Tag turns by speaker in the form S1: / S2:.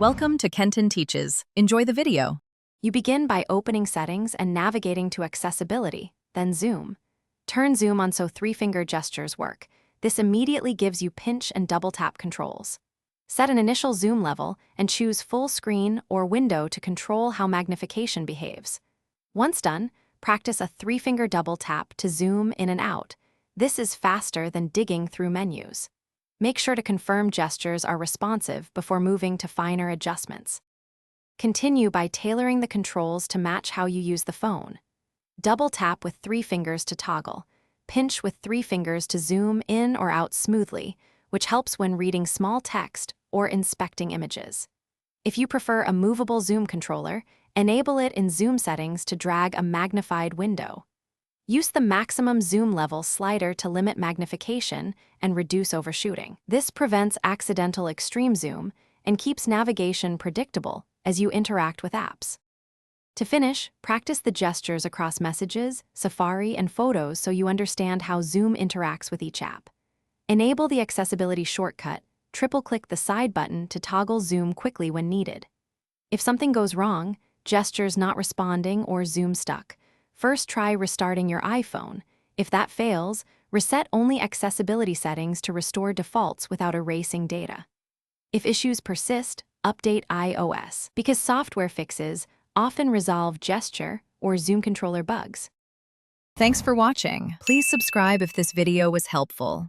S1: Welcome to Kenton Teaches. Enjoy the video.
S2: You begin by opening Settings and navigating to Accessibility, then Zoom. Turn Zoom on so three-finger gestures work. This immediately gives you pinch and double-tap controls. Set an initial zoom level and choose full screen or window to control how magnification behaves. Once done, practice a three-finger double tap to zoom in and out. This is faster than digging through menus. Make sure to confirm gestures are responsive before moving to finer adjustments. Continue by tailoring the controls to match how you use the phone. Double tap with three fingers to toggle. Pinch with three fingers to zoom in or out smoothly, which helps when reading small text or inspecting images. If you prefer a movable zoom controller, enable it in Zoom settings to drag a magnified window. Use the maximum zoom level slider to limit magnification and reduce overshooting. This prevents accidental extreme zoom and keeps navigation predictable as you interact with apps. To finish, practice the gestures across Messages, Safari, and Photos so you understand how Zoom interacts with each app. Enable the accessibility shortcut. Triple-click the side button to toggle zoom quickly when needed. If something goes wrong, gestures not responding or zoom stuck, first try restarting your iPhone. If that fails, reset only accessibility settings to restore defaults without erasing data. If issues persist, update iOS, because software fixes often resolve gesture or zoom controller bugs.
S1: Thanks for watching. Please subscribe if this video was helpful.